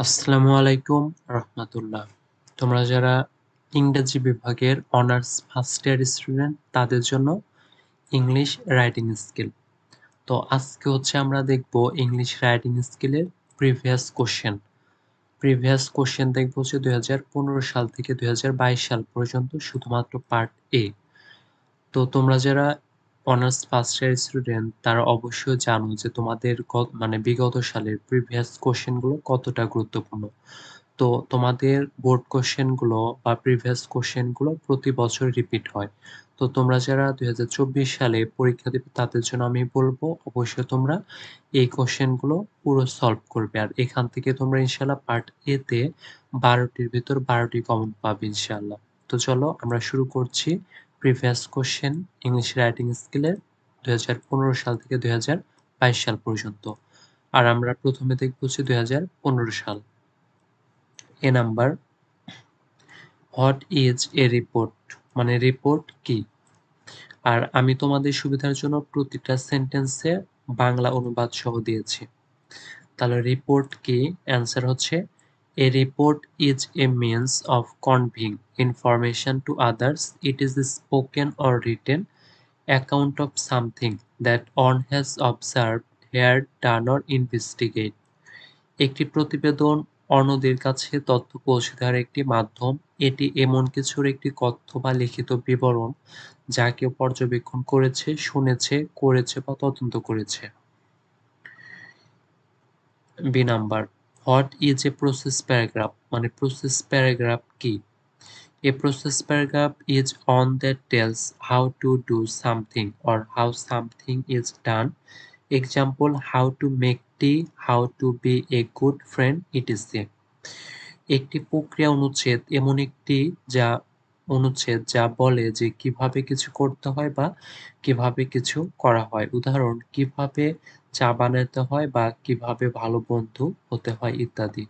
আসসালামু আলাইকুম রহমতুল্লাহ। তোমরা যারা ইংরেজি বিভাগের অনার্স ফার্স্ট ইয়ার স্টুডেন্ট তাদের জন্য ইংলিশ রাইটিং স্কিল। তো আজকে আমরা দেখব ইংলিশ রাইটিং স্কিলের প্রিভিয়াস কোশ্চেন দেখব 2015 সাল থেকে 2022 সাল পর্যন্ত শুধুমাত্র পার্ট এ। তো তোমরা যারা অনার্স ফার্স্ট ইয়ার স্টুডেন্ট তারা অবশ্যই জানো যে তোমাদের বিগত সালের প্রিভিয়াস কোশ্চেনগুলো কতটা গুরুত্বপূর্ণ। তো তোমাদের বোর্ড কোশ্চেনগুলো বা প্রিভিয়াস কোশ্চেনগুলো প্রতি বছর রিপিট হয়। তো তোমরা যারা 2024 সালে পরীক্ষা দেবে তাদের জন্য আমি বলবো অবশ্যই তোমরা এই কোশ্চেনগুলো পুরো সলভ করবে। আর এখান থেকে তোমরা ইনশাল্লাহ পার্ট এ তে 12টির ভিতর 12টি কমন পাবে ইনশাল্লাহ। তো চলো আমরা শুরু করছি প্রিভিয়াস কোশ্চেন ইংলিশ রাইটিং স্কিলের 2015 সাল থেকে 2022 সাল পর্যন্ত। আর আমরা প্রথমে দেখব হচ্ছে 2015 সাল। A number, what is a report, মানে রিপোর্ট কি? আর আমি তোমাদের সুবিধার জন্য প্রতিটা সেন্টেন্সে বাংলা অনুবাদ সহ দিয়েছি। তাহলে রিপোর্ট কি? অ্যান্সার হচ্ছে এ report is a means of কনভিং information to others. It is spoken or written account of something that on has observed, heard, done or investigate. একটি প্রতিবেদন অন্যদের কাছে তথ্য পৌঁছে দেওয়ার একটি মাধ্যম। এটি এমন কিছুর একটি কথ্য বা লিখিত বিবরণ যা কেউ পর্যবেক্ষণ করেছে, শুনেছে, করেছে বা তদন্ত করেছে। B number, what is a process paragraph, মানে প্রসেস প্যারাগ্রাফ কি? A process paragraph is one that tells how to do something or how something is done. Example, how to make tea, how to be a good friend, etc. একটি প্রক্রিয়া অনুচ্ছেদ এমন একটি অনুচ্ছেদ যা বলে যে কিভাবে কিছু করতে হয় বা কিভাবে কিছু করা হয়। উদাহরণ, কিভাবে চা বানাতে হয় বা কিভাবে ভালো বন্ধু হতে হয় ইত্যাদি।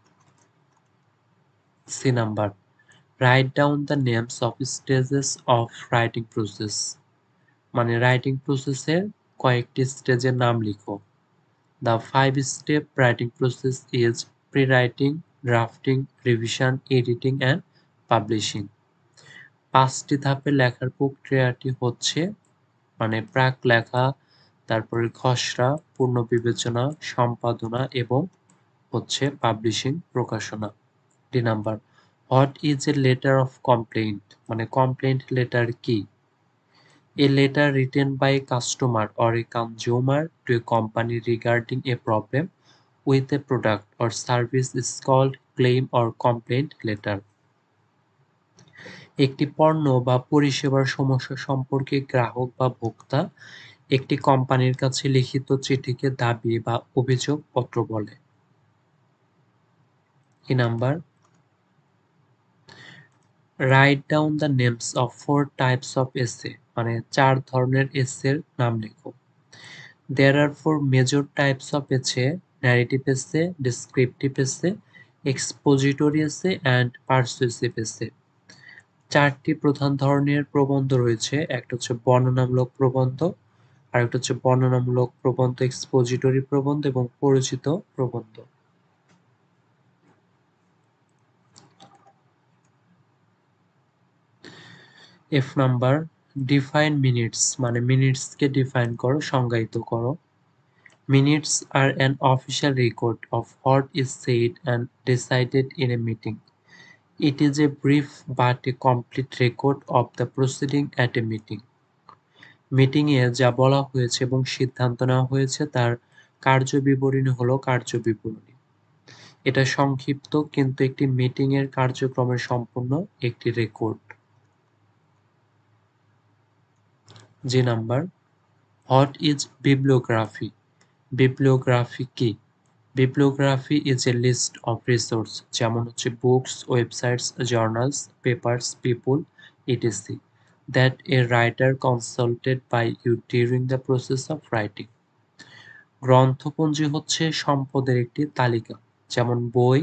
C number, write down the names of stages of writing process, মানে রাইটিং প্রসেসের কয়েকটি স্টেজের নাম লিখো। The 5 step writing process is pre-writing, drafting, revision, editing and publishing. 5টি ধাপে লেখার প্রক্রিয়াটি হচ্ছে প্রাক লেখা, তারপরে খসড়া, পূর্ণ বিবেচনা, সম্পাদনা এবং পাবলিশিং, প্রকাশনা। D number, what is a letter of complaint, মানে কমপ্লেইন্ট লেটার কি? A letter written by a customer or a consumer to a company regarding a problem with a product or service is called claim or complaint letter. একটি পণ্য বা পরিষেবার সমস্যা সম্পর্কে গ্রাহক বা ভোক্তা একটি কোম্পানির কাছে লিখিত চিঠিকে দাবি বা অভিযোগ পত্র বলে। এই number, write down the names of 4 types of এসে, মানে 4 ধরনের এসের নাম লেখো। There are 4 major types of essay: narrative essay, descriptive essay, expository essay and persuasive essay. 4টি প্রধান ধরনের প্রবন্ধ রয়েছে। একটা হচ্ছে বর্ণনামূলক প্রবন্ধ, আরেকটা হচ্ছে বর্ণনামূলক প্রবন্ধ, এক্সপোজিটরি প্রবন্ধ এবং পরিচিত প্রবন্ধ। এফ নাম্বার, ডিফাইন মিনিটস, মানে মিনিটসকে ডিফাইন করো, সংজ্ঞায়িত করো। Minutes are an official record of what is said and decided in a meeting. It is a brief but a complete record of the proceeding at a meeting. মিটিংয়ে যা বলা হয়েছে এবং সিদ্ধান্ত নেওয়া হয়েছে তার কার্যবিবরণী হলো কার্যবিবরণী। এটা সংক্ষিপ্ত কিন্তু একটি মিটিংয়ের কার্যক্রমের সম্পূর্ণ একটি রেকর্ড। G number, what is bibliography? Bibliography কি? Bibliography is a list of resource, যেমন books, websites, journals, papers, people, ETC that a writer consulted by you during the process of writing. গ্রন্থপঞ্জি হচ্ছে সম্পদের একটি তালিকা, যেমন বই,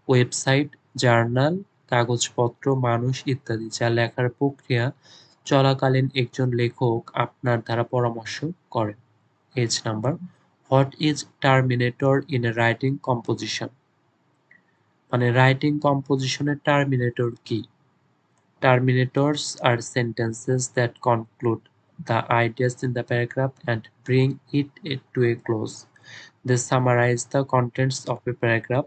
ওয়েবসাইট, জার্নাল, কাগজপত্র, মানুষ ইত্যাদি, যা লেখার প্রক্রিয়া চলাকালীন একজন লেখক আপনার দ্বারা পরামর্শ করেন। H number, what is terminator in a writing composition? মানে রাইটিং কম্পোজিশনের টার্মিনেটর কি? Terminators are sentences that conclude the ideas in the paragraph and bring it to a close. They summarize the contents of a paragraph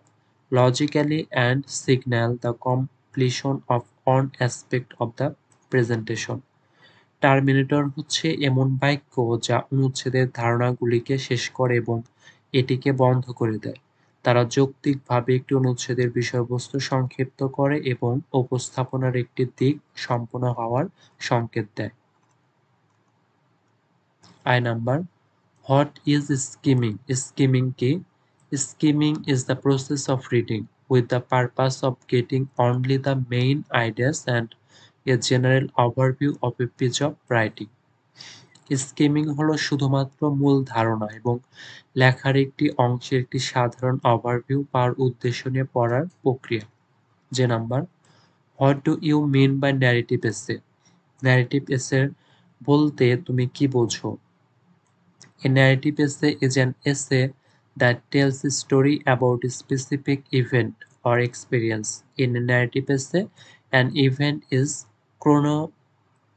logically and signal the completion of one aspect of the presentation. Terminator হচ্ছে এমন বাক্য যা অনুচ্ছেদের ধারণাগুলিকে শেষ করে এবং এটিকে বন্ধ করে দেয়। তারা যৌক্তিকভাবে একটি অনুচ্ছেদের বিষয়বস্তু সংক্ষিপ্ত করে এবং উপস্থাপনার একটি দিক সম্পূর্ণ হওয়ার সংকেত দেয়। Number, what is skimming? Skimming কি? Skimming is the process of reading with the purpose of getting only the main ideas and a general overview of a piece of writing. Skimming হলো শুধুমাত্র মূল ধারণা এবং লেখার একটি অংশের একটি সাধারণ ওভারভিউ পাওয়ার উদ্দেশ্য নিয়ে পড়ার প্রক্রিয়া। J number, what do you mean by narrative essay? Narrative essay বলতে তুমি কি বোঝো? A narrative essay is an essay that tells a story about a specific event or experience. In a narrative essay, an event is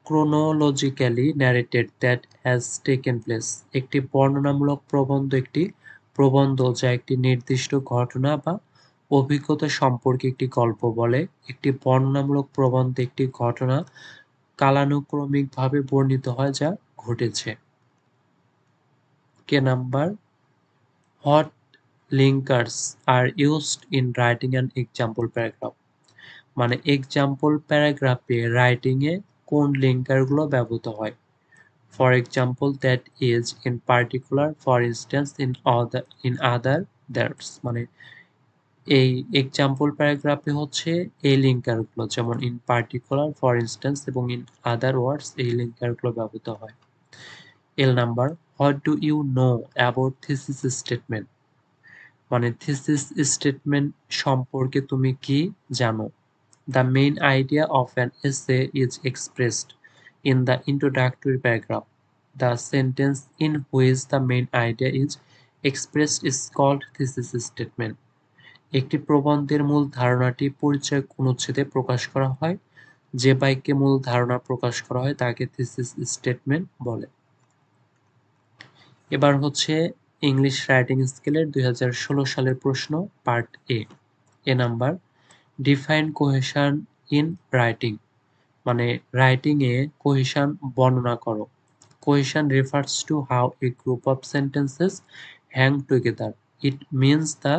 chronologically narrated that has taken place. একটি বর্ণনামূলক প্রবন্ধ একটি প্রবন্ধ যা একটি নির্দিষ্ট ঘটনা বা অভিজ্ঞতা সম্পর্কে একটি গল্প বলে। একটি বর্ণনামূলক প্রবন্ধে একটি ঘটনা কালানুক্রমিকভাবে বর্ণিত হয় যা ঘটেছে। K number, what linkers are used in writing an example paragraph? মানে এক্সাম্পল প্যারাগ্রাফে রাইটিংয়ে কোন লিঙ্কারগুলো ব্যবহৃত হয়? For example, that is, in particular, for instance, in other, that's. মানে এই এক্সাম্পল প্যারাগ্রাফে হচ্ছে এই লিঙ্কারগুলো, যেমন ইন পার্টিকুলার, ফর ইনস্ট্যান্স এবং ইন আদার ওয়ার্ডস, এই লিঙ্কারগুলো ব্যবহৃত হয়। L number, what do you know about thesis statement? মানে থিসিস স্টেটমেন্ট সম্পর্কে তুমি কি জানো? The main idea of an essay is expressed in the introductory paragraph. The sentence in which the main idea is expressed is called thesis statement. একটি প্রবন্ধের মূল ধারণাটি পরিচয় অনুচ্ছেদে প্রকাশ করা হয়। যে বাক্যে মূল ধারণা প্রকাশ করা হয় তাকে থিসিস স্টেটমেন্ট বলে। এবার হচ্ছে ইংলিশ রাইটিং স্কেলের 2016 সালের প্রশ্ন, part A number, define cohesion in writing. মানে রাইটিং এ কোহেশন বর্ণনা করো। Cohesion refers to how a group of sentences hang together. It means the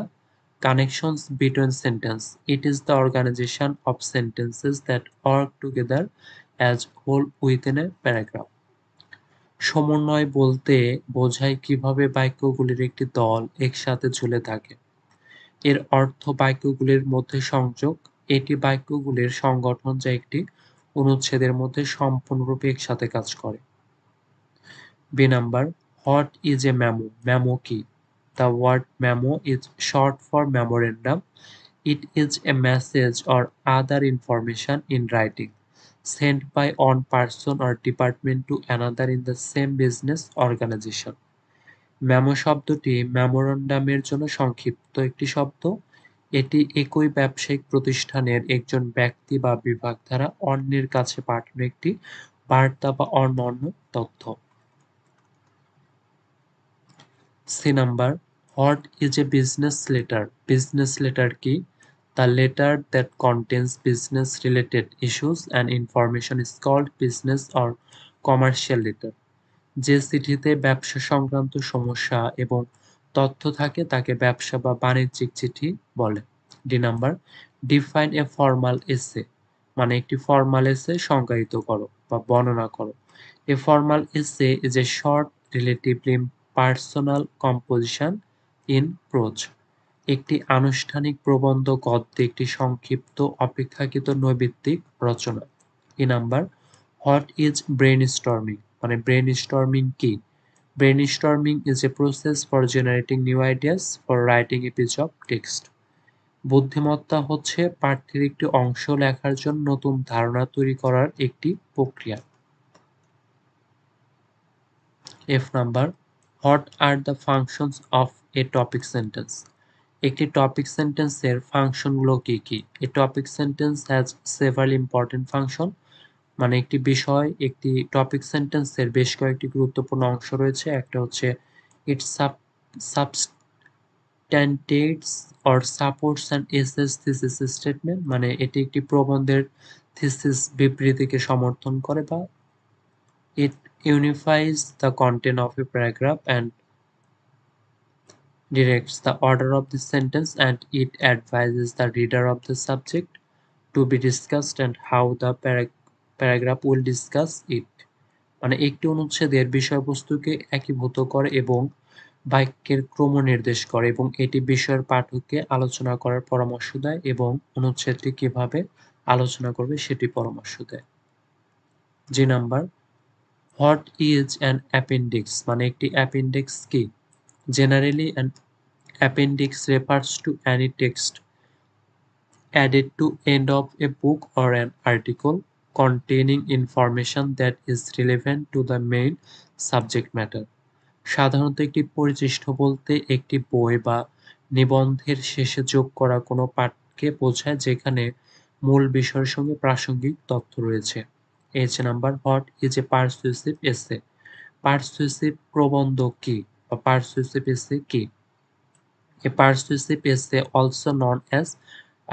connections between sentence. It is the organisation of sentences that work together as whole within a paragraph. সমন্বয় বলতে বোঝায় কিভাবে বাক্যগুলির একটি দল একসাথে ঝুলে থাকে। এর অর্থ বাক্যগুলির মধ্যে সংযোগ। এটি বাক্যগুলির সংগঠন যা একটি অনুচ্ছেদের মধ্যে সম্পূর্ণরূপে একসাথে কাজ করে। B number, what is a memo? Memo কি? The word memo is short for memorandum. It is a message or other information in writing sent by one person or department to another in the same business organization. Memo শব্দটি মেমোরান্ডামের জন্য সংক্ষিপ্ত একটি শব্দ। এটি একই ব্যবসায়িক প্রতিষ্ঠানের একজন ব্যক্তি বা বিভাগ দ্বারা অন্যের কাছে পাঠানো একটি বার্তা বা অন্যান্য তথ্য। C number, what is a business letter? Business letter কি? The letter that contains business-related issues and information is called business or commercial letter. যে চিঠিতে ব্যবসা সংক্রান্ত সমস্যা এবং তথ্য থাকে তাকে ব্যবসা বা বাণিজ্যিক চিঠি বলে। D number, define a formal এসে। মানে একটি ফর্মাল এসে সংজ্ঞায়িত করো বা বর্ণনা করো। A formal essay is a short, relatively personal composition in prose. একটি আনুষ্ঠানিক প্রবন্ধ গদ্যে একটি সংক্ষিপ্ত অপেক্ষাকৃত নৈমিত্তিক রচনা। E number, what is brainstorming? মানে ব্রেইনস্টর্মিং কি? Brainstorming is a process for generating new ideas for writing a piece of text. বুদ্ধিমত্তা হচ্ছে পাঠ্যের একটি অংশ লেখার জন্য নতুন ধারণা তৈরি করার একটি প্রক্রিয়া। F number, what are the functions of A topic sentence? একটি টপিক সেন্টেন্সের ফাংশনগুলো কি কি? A topic sentence has several important function, মানে একটি বিষয় একটি টপিক সেন্টেন্সের বেশ কয়েকটি গুরুত্বপূর্ণ অংশ রয়েছে। একটা হচ্ছে it substantiates or supports an essay's thesis statement, মানে এটি একটি প্রবন্ধের থিসিস বিবৃতিকে সমর্থন করে, বা it unifies the content of a paragraph and directs the order of the sentence, and it advises the reader of the subject to be discussed and how the paragraph will discuss it, মানে একটি অনুচ্ছেদের বিষয়বস্তুকে একীভূত করে এবং বাক্যের ক্রম নির্দেশ করে, এবং এটি বিষয়ের পাঠককে আলোচনা করার পরামর্শ দেয় এবং অনুচ্ছেদটি কিভাবে আলোচনা করবে সেটি পরামর্শ দেয়। যে number, what is an appendix, মানে একটি অ্যাপেন্ডিক্স কি? Generally an appendix refers to any text added to end of a book or an article containing information that is relevant to the main subject matter. সাধারণত একটি পরিশিষ্ট বলতে একটি বই বা নিবন্ধের শেষে যোগ করা কোনো পাঠকে বোঝায় যেখানে মূল বিষয়ের সঙ্গে প্রাসঙ্গিক তথ্য রয়েছে। এই যে নাম্বার, হোয়াট ইজ এ পারসুয়েসিভ এসে, পারসুয়েসিভ প্রবন্ধ কি বা পারসুয়েসিভ এসে কি? A persuasive essay, also known as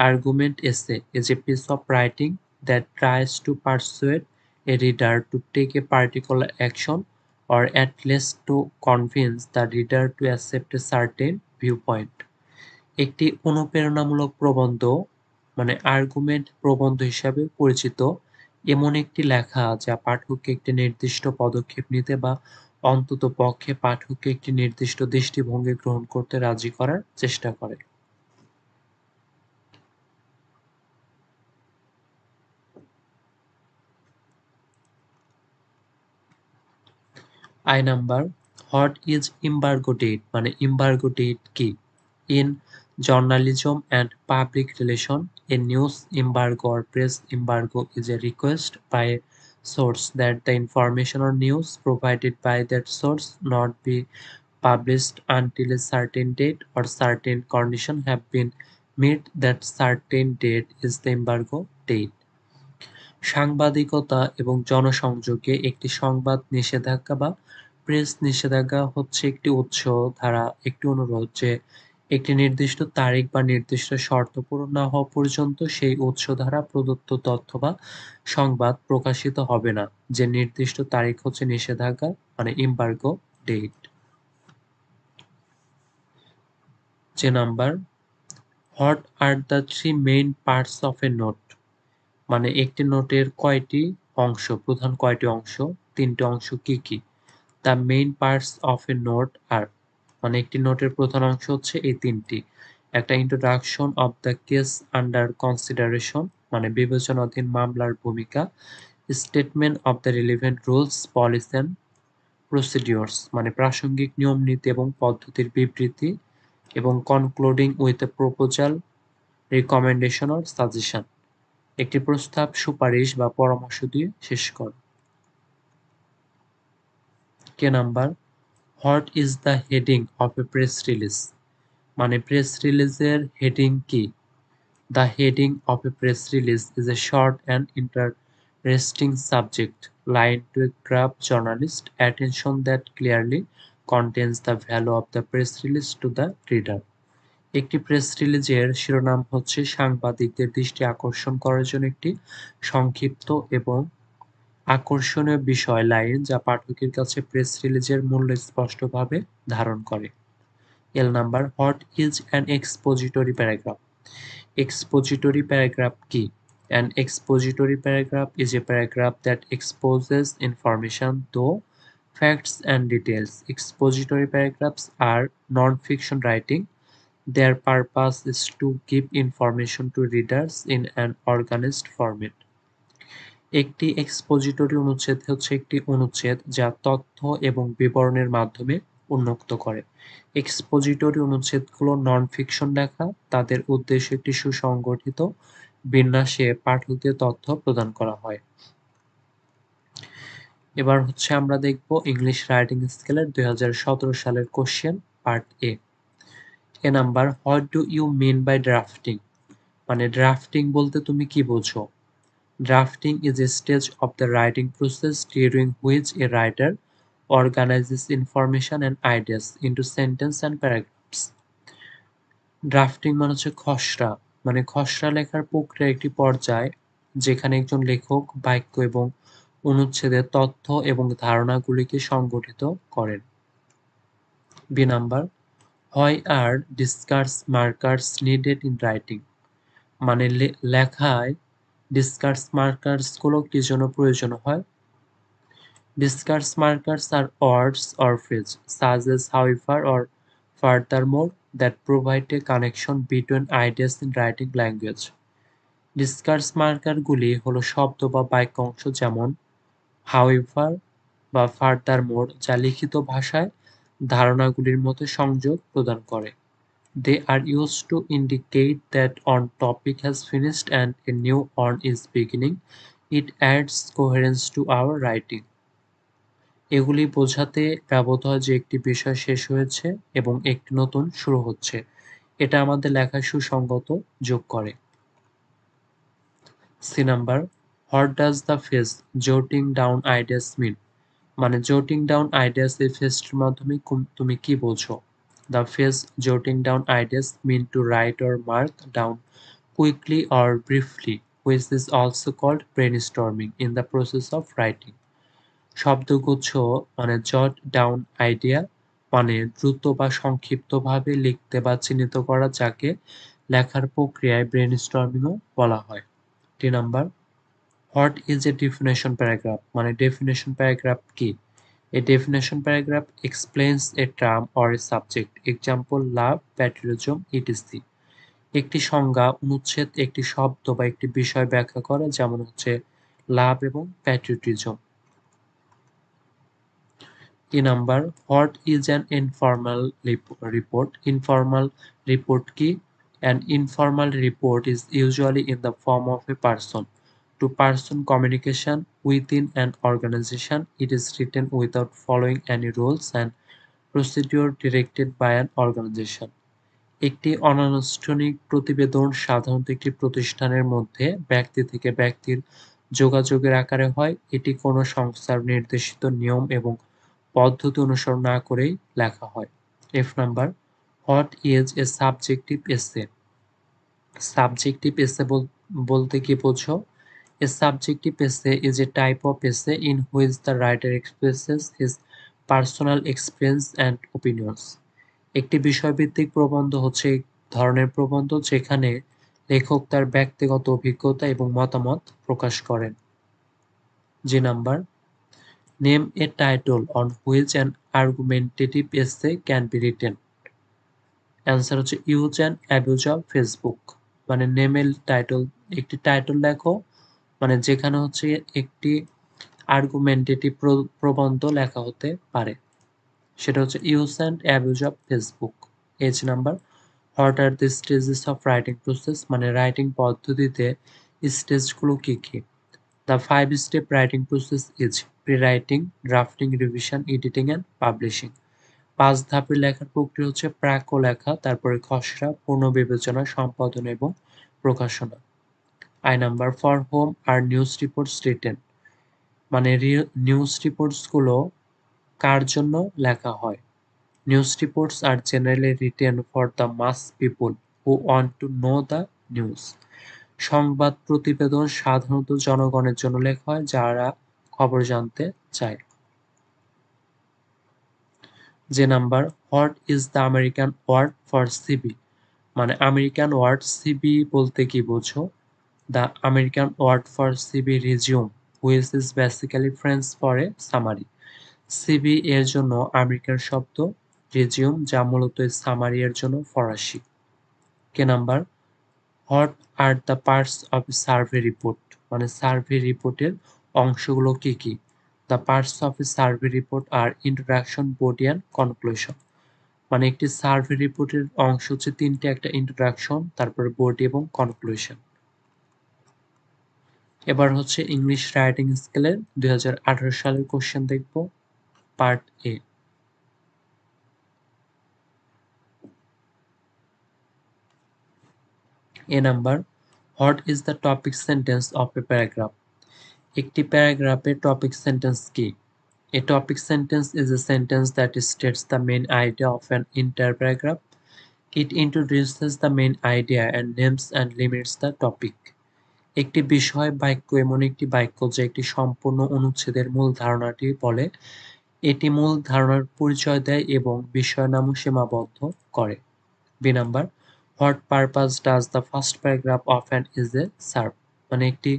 argument essay, is a piece of writing that tries to persuade a reader to take a particular action, or at least to convince the reader to accept a certain viewpoint. একটি অনুপ্রেরণামূলক প্রবন্ধ, মানে argument প্রবন্ধ হিসাবে পরিচিত এমন একটি লেখা যা পাঠককে একটি নির্দিষ্ট পদক্ষেপ নিতে বা অন্ততপক্ষে পাঠককে একটি নির্দিষ্ট দৃষ্টিভঙ্গি গ্রহণ করতে রাজি করার চেষ্টা করে। I number, what is embargo date, মানে এমবার্গো ডেট কি? In journalism and public relation, a news embargo or press embargo is a request by a source that the information or news provided by that source not be published until a certain date or certain condition have been met. That certain date is the embargo date. সাংবাদিকতা এবং জনসংযোগে একটি সংবাদ নিষেধাজ্ঞা বা press নিষেধাজ্ঞা হচ্ছে একটি উৎস ধারা একটি অনুরোধ যে একটি নির্দিষ্ট তারিখ বা নির্দিষ্ট শর্ত পূরণ না হওয়া পর্যন্ত সেই উৎস দ্বারা প্রদত্ত তথ্য বা সংবাদ প্রকাশিত হবে না। যে নির্দিষ্ট তারিখ হচ্ছে নিষেধাজ্ঞা, মানে এমবার্গো ডেট। যে number, what are the three main parts of a note, মানে একটি নোটের কয়টি অংশ, প্রধান কয়টি অংশ, তিনটি অংশ কি কি? The main parts of a note are, মানে একটি নোটের প্রধান অংশ হচ্ছে এই তিনটি। একটা introduction of the case under consideration, মানে বিবেচনাধীন মামলার ভূমিকা। Statement of the relevant rules, policy and procedures, মানে প্রাসঙ্গিক নিয়ম নীতি এবং পদ্ধতির বিবৃতি। এবং concluding with a proposal, recommendation or suggestion, একটি প্রস্তাব, সুপারিশ বা পরামর্শ দিয়ে শেষ কর। K number, what is the heading of a press release, মানে প্রেস রিলিজের হেডিং কি? The heading of a press release is a short and interesting subject line to grab journalist attention that clearly contains the value of the press release to the reader. একটি press রিলিজের শিরোনাম হচ্ছে সাংবাদিকদের দৃষ্টি আকর্ষণ করার জন্য একটি সংক্ষিপ্ত এবং আকর্ষণীয় বিষয় লাইন যা পাঠকের কাছে প্রেস রিলিজের মূল্য স্পষ্টভাবে ধারণ করে। L number, what is an expository paragraph, expository paragraph কি? An expository paragraph is a paragraph that exposes information, though facts and details. Expository paragraphs are non-fiction writing. Their purpose is to give information to readers in an organized format. একটি এক্সপোজিটরি অনুচ্ছেদ হচ্ছে একটি অনুচ্ছেদ যা তথ্য এবং বিবরণের মাধ্যমে উন্মুক্ত করে। এক্সপোজিটরি অনুচ্ছেদগুলো নন-ফিকশন লেখা, তাদের উদ্দেশ্য একটি সুসংগঠিত বিন্যাসে পাঠকদের তথ্য প্রদান করা হয়। এবার হচ্ছে আমরা দেখব ইংলিশ রাইটিং স্কেলের 2017 সালের question part A. A number, what do you mean by drafting? মানে ড্রাফটিং বলতে তুমি কি বোঝো? Drafting is a stage of the writing process during which a writer organizes information and ideas into sentence and paragraphs. Drafting মানে হচ্ছে খসড়া, মানে খসড়া লেখার প্রক্রিয়া একটি পর্যায় যেখানে একজন লেখক বাক্য এবং অনুচ্ছেদের তথ্য এবং ধারণাগুলিকে সংগঠিত করেন। B number, why are discourse markers needed in writing? মানে লেখায় ডিসকার্স মার্কার্সগুলো কি জন্য প্রয়োজন হয়? Discards markers are words or phrases such as however or furthermore that provide a connection between ideas in writing language. Discards মার্কারগুলি হলো শব্দ বা বাক্যাংশ যেমন however বা furthermore যা লিখিত ভাষায় ধারণাগুলির মধ্যে সংযোগ প্রদান করে। They are used to indicate that one topic has finished and a new one is beginning. It adds coherence to our writing. এগুলি বোঝাতে ব্যবহৃত হয় যে একটি বিষয় শেষ হয়েছে এবং একটি নতুন শুরু হচ্ছে। এটা আমাদের লেখায় সুসংগত যোগ করে। C number, what does the phrase jotting down ideas mean? মানে জোটিং ডাউন আইডিয়াস এই ফেজটির মাধ্যমে তুমি কি বোঝো? The phrase jotting down ideas mean to write or mark down quickly or briefly, which is also called brainstorming in the process of writing. শব্দগুচ্ছ মানে jot down idea মানে দ্রুত বা সংক্ষিপ্তভাবে লিখতে বা চিহ্নিত করা, যাকে লেখার প্রক্রিয়ায় ব্রেইনস্টর্মিংও বলা হয়। 3 number, what is a definition paragraph? মানে ডেফিনেশন প্যারাগ্রাফ কি? A definition paragraph explains a term or a subject, example love, patriotism, ETC. একটি সংজ্ঞা, অনুচ্ছেদ, একটি শব্দ বা একটি বিষয় ব্যাখ্যা করে, যেমন হচ্ছে লাভ এবং প্যাট্রিয়টিজম। কি number, what is an informal report? Informal report কি? An informal report is usually in the form of a person-to-person communication within an organization. It is written without following any rules and procedure directed by an organization. একটি অনানুষ্ঠানিক প্রতিবেদন সাধারণত একটি প্রতিষ্ঠানের মধ্যে ব্যক্তি থেকে ব্যক্তির যোগাযোগের আকারে হয়। এটি কোনো সংস্থার নির্দেশিত নিয়ম এবং পদ্ধতি অনুসরণ না করেই লেখা হয়। F number, what is a subjective essay? Subjective এসে বলতে কি বোঝো? এ সাবজেক্টিভ এসে ইজ এ টাইপ অফ এসে in which the writer expresses his personal experience and opinions. একটি বিষয়ভিত্তিক প্রবন্ধ হচ্ছে এক ধরনের প্রবন্ধ যেখানে লেখক তার ব্যক্তিগত অভিজ্ঞতা এবং মতামত প্রকাশ করেন। G number, name a title on which an argumentative essay can be written. Answer হচ্ছে use and abuse of Facebook. মানে নেমের টাইটল, একটি টাইটল লেখো মানে যেখানে হচ্ছে একটি আর্গুমেন্টেটিভ প্রবন্ধ লেখা হতে পারে, সেটা হচ্ছে use and abuse of Facebook. H number, what are the stages of writing process? মানে রাইটিং পদ্ধতিতে স্টেজগুলো কি কি? The 5 step writing process is pre writing, drafting, revision, editing and publishing. 5 ধাপের লেখার প্রক্রিয়া হচ্ছে প্রাক লেখা, তারপরে খসড়া, পুনর্বিবেচনা, সম্পাদনা এবং প্রকাশনা। I number, for whom are news reports written? মানে নিউজ রিপোর্টস গুলো কার জন্য লেখা হয়? News reports are generally written for the mass people who want to know the news. সংবাদ প্রতিবেদন সাধারণত জনগণের জন্য লেখা হয় যারা খবর জানতে চায়। J number, what is the American word for CV? মানে আমেরিকান ওয়ার্ড সিবি বলতে কি বোঝো? The American word for CV resume, which is basically French for a summary. CV এর জন্য আমেরিকান শব্দ রিজিউম, যা মূলত সামারি এর জন্য ফরাসি। K number, what are the parts of survey report? মানে সার্ভে রিপোর্টের অংশগুলো কি কি? The parts of a survey report are introduction, body and conclusion. মানে একটি সার্ভে রিপোর্টের অংশ হচ্ছে তিনটে, একটা ইন্ট্রোডাকশন, তারপরে বডি এবং কনক্লুশন। এবার হচ্ছে ইংলিশ রাইটিং স্কেলের 2018 সালের কোশ্চেন দেখব, part A. A number, what is the topic sentence of a paragraph? একটি প্যারাগ্রাফের টপিক সেন্টেন্স কি? A topic sentence is a sentence that states the main idea of an entire paragraph. It introduces the main idea and names and limits the topic. একটি বিষয় বাক্য এমন একটি বাক্য যা একটি সম্পূর্ণ অনুচ্ছেদের মূল ধারণাটি বলে। এটি মূল ধারণার পরিচয় দেয় এবং বিষয়নামও সীমাবদ্ধ করে। B number, what purpose does the first paragraph of an essay serve? মানে একটি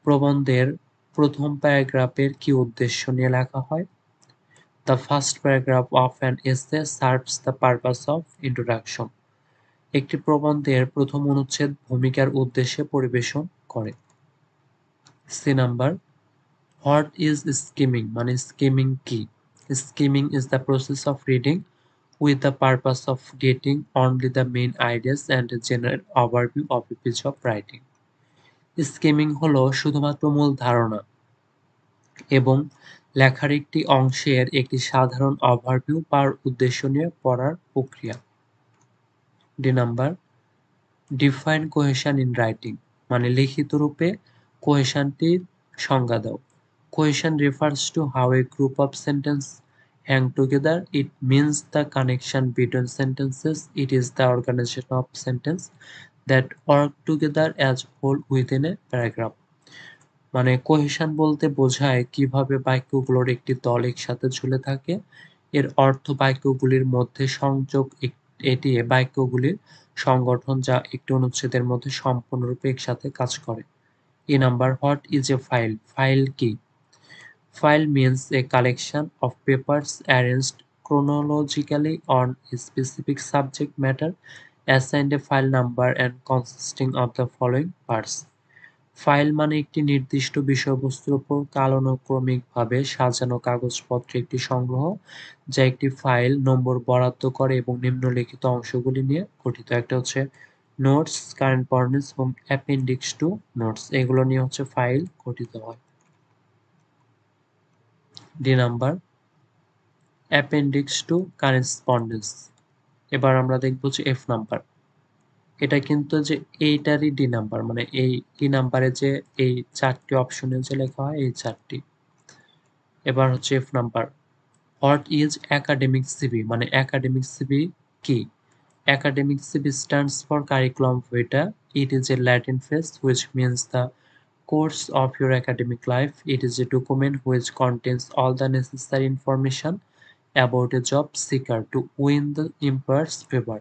প্রবন্ধের প্রথম প্যারাগ্রাফের কি উদ্দেশ্য নিয়ে লেখা হয়? The first paragraph of an essay serves the purpose of introduction. একটি প্রবন্ধের প্রথম অনুচ্ছেদ ভূমিকার উদ্দেশ্যে পরিবেশন করে। C number, what is skimming? মানে স্কিমিং কি? Skimming is the process of reading with the purpose of getting only the main ideas and a general overview of a piece of writing. Skimming হলো শুধুমাত্র মূল ধারণা এবং লেখার একটি অংশের একটি সাধারণ ওভারভিউ পাওয়ার উদ্দেশ্য নিয়ে পড়ার প্রক্রিয়া। D number, define cohesion in writing. মানে লিখিত রূপে কোহেশনটির সংজ্ঞা দাও। Cohesion refers to how a group of sentences hang together. It means the connection between sentences. It is the organization of sentences that work together as whole within a paragraph. মানে cohesion বলতে বোঝায় কিভাবে বাক্যগুলোর একটি দল একসাথে ঝুলে থাকে। এর অর্থ বাক্যগুলির মধ্যে সংযোগ, এটি বাক্যগুলির সংগঠন যা একটি অনুচ্ছেদের মধ্যে সম্পূর্ণরূপে একসাথে কাজ করে। A number, what is a file? File কি? File means a collection of papers arranged chronologically on a specific subject matter, assigned a file number and consisting of the following parts. File মানে একটি নির্দিষ্ট বিষয়বস্তুর উপর কালানুক্রমিকভাবে সাজানো কাগজপত্রের একটি সংগ্রহ, যা একটি ফাইল নম্বর বরাদ্দ করে এবং নিম্নলিখিত অংশগুলি নিয়ে গঠিত। একটা হচ্ছে নোটস, কারেন্ট পয়েন্টস এবং অ্যাপেন্ডিক্স টু নোটস। এগুলো নিয়ে হচ্ছে ফাইল গঠিত হয়। D number, appendix to correspondence. এবার আমরা দেখব যে এফ নাম্বার। এটা কিন্তু যে এইটারই ডি নাম্বার, মানে এই ডি নাম্বারে যে এই চারটি অপশনে যে লেখা হয় এই চারটি। এবার হচ্ছে F number, what is academic CV? মানে একাডেমিক সিভি কি? Academic CV stands for curriculum Vita. It is A Latin phrase which means the course of your academic life. It is a document which contains all the necessary information about a job seeker to win the employer's favor.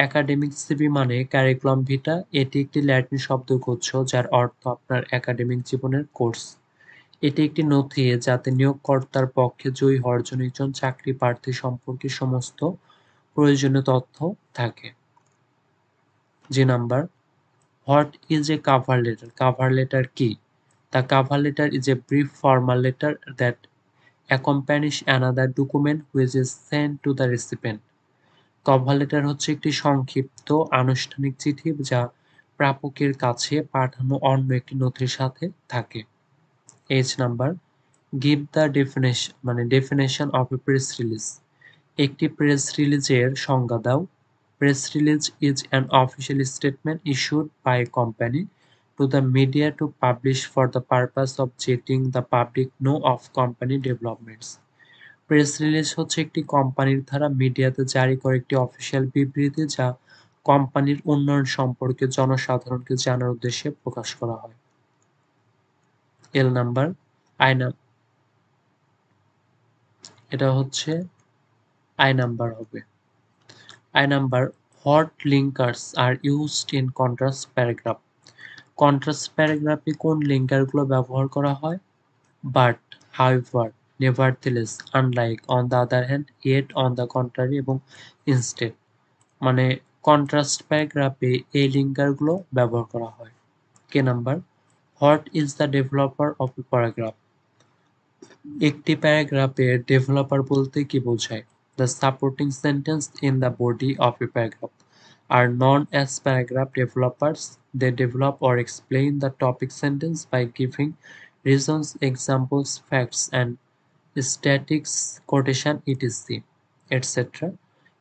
Academic CV মানে curriculum ভিটা। এটি একটি Latin শব্দগুচ্ছ যার অর্থ আপনার academic জীবনের course. এটি একটি নথি যাতে নিয়োগকর্তার পক্ষে জয়ী হওয়ার জন্য একজন চাকরি প্রার্থী সম্পর্কে সমস্ত প্রয়োজনীয় তথ্য থাকে। G number, what is a cover letter? Cover letter কি? The cover letter is a brief formal letter that accompanies another document which is sent to the recipient. Cover letter হচ্ছে একটি সংক্ষিপ্ত আনুষ্ঠানিক চিঠি যা প্রাপকের কাছে পাঠানো অন্য একটি নথির সাথে থাকে। H number, give the definition, মানে definition of a press release. একটি প্রেস রিলিজের সংজ্ঞা দাও। Press release is an official statement issued by a company to the media to publish for the purpose of letting the public know of company developments. Press release হচ্ছে একটি কোম্পানির দ্বারা মিডিয়াতে জারি করা একটি অফিসিয়াল বিবৃতি যা কোম্পানির উন্নয়ন সম্পর্কে জনসাধারণকে জানার উদ্দেশ্যে প্রকাশ করা হয়। এল নাম্বার, এটা হচ্ছে আই নাম্বার হবে। I number, what linkers are used in contrast paragraph? Contrast প্যারাগ্রাফে কোন লিঙ্কারগুলো ব্যবহার করা হয়? But, however, nevertheless, unlike, on the other hand, yet, on the contrary এবং ইনস্টেড। মানে কন্ট্রাস্ট প্যারাগ্রাফে এই লিঙ্কারগুলো ব্যবহার করা হয়। K number, what is the developer of a paragraph? একটি প্যারাগ্রাফের ডেভেলপার বলতে কি বোঝায়? The supporting sentence in the body of a paragraph are known as paragraph developers. They develop or explain the topic sentence by giving reasons, examples, facts, and statistics, quotation, etc. etc.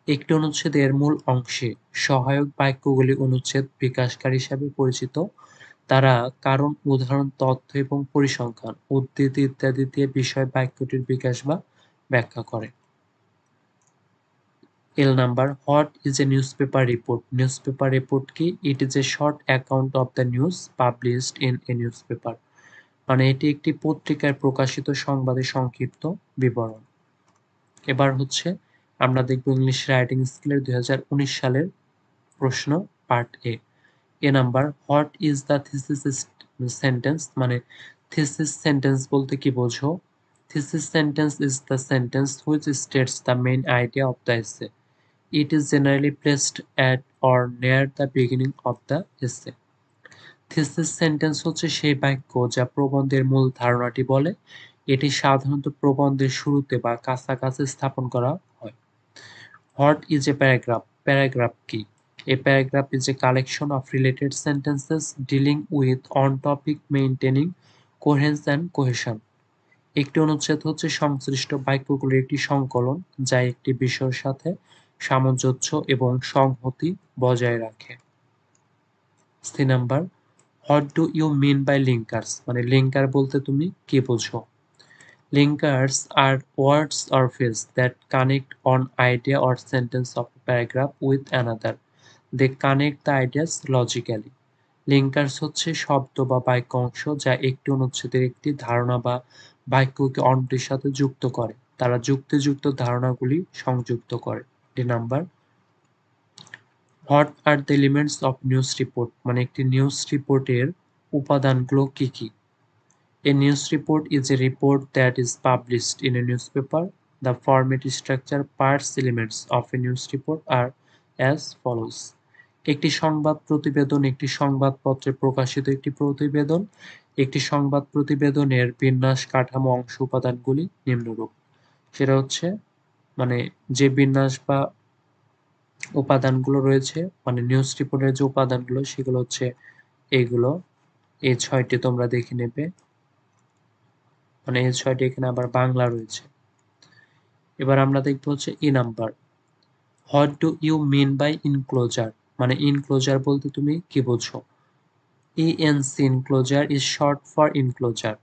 একটি অনুচ্ছেদের মূল অংশে সহায়ক বাক্যগুলি অনুচ্ছেদ বিকাশকারী হিসাবে পরিচিত। তারা কারণ, উদাহরণ, তথ্য এবং পরিসংখ্যান, উদ্ধৃতি ইত্যাদি দিয়ে বিষয় বাক্যটির বিকাশ বা ব্যাখ্যা করে। L number, what is a newspaper report? Newspaper report কি? It is a short account of the news published in a newspaper. মানে এটি একটি পত্রিকায় প্রকাশিত সংবাদের সংক্ষিপ্ত বিবরণ। এবার হচ্ছে আমরা দেখব ইংলিশ রাইটিং স্কিলের 2019 সালের প্রশ্ন part A. A number, what is the thesis sentence? মানে থিসিস সেন্টেন্স বলতে কি বোঝো? Thesis sentence is the sentence which states the main idea of the essay. It is generally placed at or near the beginning of the essay. Thesis sentence হচ্ছে সেই বাক্য যা প্রবন্ধের মূল ধারণাটি বলে। এটি সাধারণত প্রবন্ধের শুরুতে বা কাছাকাছি স্থাপন করা হয়। What is a paragraph? Paragraph কি? A paragraph is a collection of related sentences dealing with on topic maintaining coherence and cohesion. একটি অনুচ্ছেদ হচ্ছে সংশ্লিষ্ট বাক্যগুলির একটি সংকলন যা একটি বিষয়ের সাথে সামঞ্জস্য এবং সংহতি বজায় রাখে। C number, what do you mean by linkers? মানে লিঙ্কার বলতে তুমি কি বোঝো? Linkers are words or phrase that connect on idea or sentence of a paragraph with another. They connect the ideas logically. Linkers হচ্ছে শব্দ বা বাক্য অংশ যা একটি অনুচ্ছেদের একটি ধারণা বা বাক্যকে অন্যটির সাথে যুক্ত করে। তারা যুক্তিযুক্ত ধারণাগুলি সংযুক্ত করে। D number, what are the elements of news report? মানে একটি নিউজ রিপোর্টের উপাদানগুলো কি কি? A news report is a report that is published in a newspaper. The format, structure, parts, elements of a news report are as follows. একটি সংবাদ প্রতিবেদন একটি সংবাদপত্রে প্রকাশিত একটি প্রতিবেদন। একটি সংবাদ প্রতিবেদনের বিন্যাস, কাঠামো, অংশ, উপাদানগুলি নিম্নরূপ। সেটা হচ্ছে মানে যে বিন্যাস বা উপাদানগুলো রয়েছে, মানে নিউজ রিপোর্টের যে উপাদানগুলো সেগুলো হচ্ছে এইগুলো। এই 6টি তোমরা দেখে নেবে। মানে এই 6টি এখানে আবার বাংলা রয়েছে। এবার আমরা দেখব হচ্ছে E number, what do you mean by enclosure? মানে ইনক্লোজার বলতে তুমি কি বোঝো? ENC, enclosure is short for enclosure.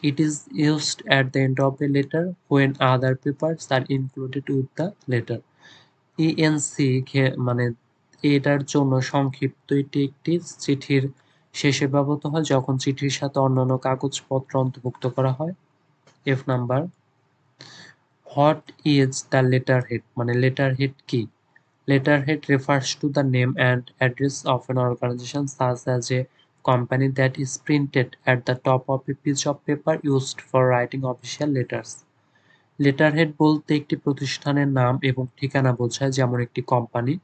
It is used at the end of a letter when other papers are included with the letter. ENC মানে এটার জন্য সংক্ষিপ্ত, এটি একটি চিঠির শেষে ব্যবহৃত হয় যখন চিঠির সাথে অন্যান্য কাগজপত্র অন্তর্ভুক্ত করা হয়। F number, what is the letterhead? মানে লেটারহেড কি? Letterhead refers to the name and address of an organization such as a company that is printed at the top of a piece of paper used for writing official letters. Letterhead বলতে একটি প্রতিষ্ঠানের নাম এবং ঠিকানা বোঝায়, যেমন একটি company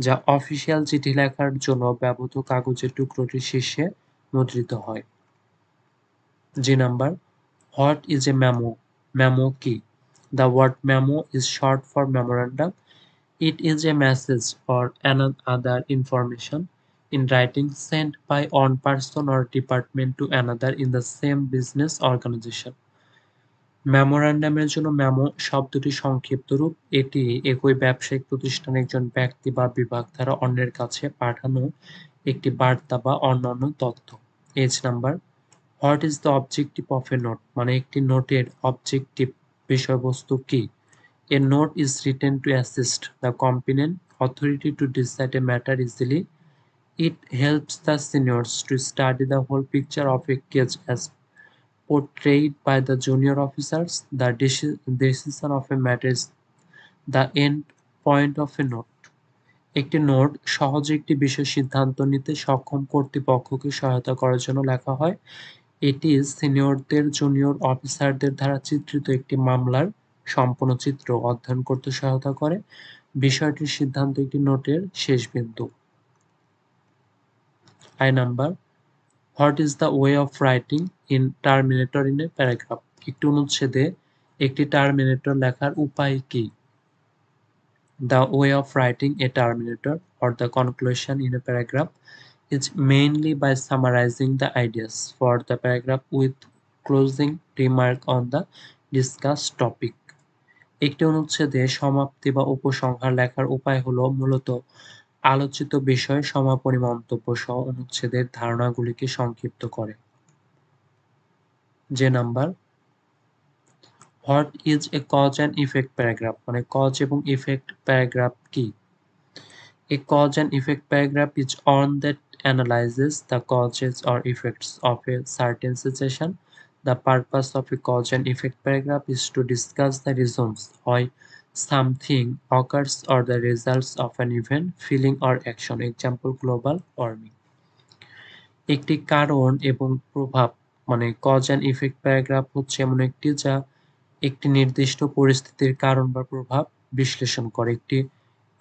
যা অফিসিয়াল চিঠি লেখার জন্য ব্যবহৃত কাগজের টুকরোটির শীর্ষে মুদ্রিত হয়। G number, what is a memo? Memo কি? The word memo is short for memorandum. It is a message or other information in writing sent by one person or department to another in the same business organization. মেমোরান্ডামের জন্য memo শব্দটি সংক্ষিপ্ত রূপ। এটি একই ব্যবসায়িক প্রতিষ্ঠানের একজন ব্যক্তি বা বিভাগ দ্বারা অন্যের কাছে পাঠানো একটি বার্তা বা অন্যান্য তথ্য। H number, what is the objective of a note? মানে একটি নোটের অবজেক্টিভ বিষয়বস্তু কি? A note is written to assist the competent authority to decide a matter easily. It helps the seniors to study the whole picture of a case as portrayed by the junior officers. The decision of a matter is the end point of a note. একটি note সহজে একটি বিষয় সিদ্ধান্ত নিতে সক্ষম কর্তৃপক্ষকে সহায়তা করার জন্য লেখা হয়। এটি সিনিয়রদের জুনিয়র অফিসারদের দ্বারা চিত্রিত একটি মামলার সম্পূর্ণ চিত্র অধ্যয়ন করতে সহায়তা করে। বিষয়টির সিদ্ধান্ত একটি নোটের শেষ বিন্দু। I number, what is the way of writing in terminator in A paragraph? একটি অনুচ্ছেদে একটি টার্মিনেটর লেখার উপায় কি? The way of writing a terminator or the conclusion in a paragraph is mainly by summarizing the ideas for the paragraph with closing remark on the discussed topic. একটি অনুচ্ছেদে সমাপ্তি বা উপসংহার লেখার উপায় হলো মূলত আলোচিত বিষয় সমাপনী মন্তব্য সহ অনুচ্ছেদের ধারণাগুলিকে সংক্ষিপ্ত করে। J number, what is a cause and effect paragraph, মানে কজ এবং ইফেক্ট প্যারাগ্রাফ কি? A cause and effect paragraph is one that analyzes the causes or effects of a certain situation. The purpose of a cause and effect paragraph is to discuss the reasons why something occurs or the results of an event, feeling or action. Example, global warming. একটি কারণ এবং প্রভাব, মানে cause and effect paragraph হচ্ছে এমন একটি যা একটি নির্দিষ্ট পরিস্থিতির কারণ বা প্রভাব বিশ্লেষণ করে। একটি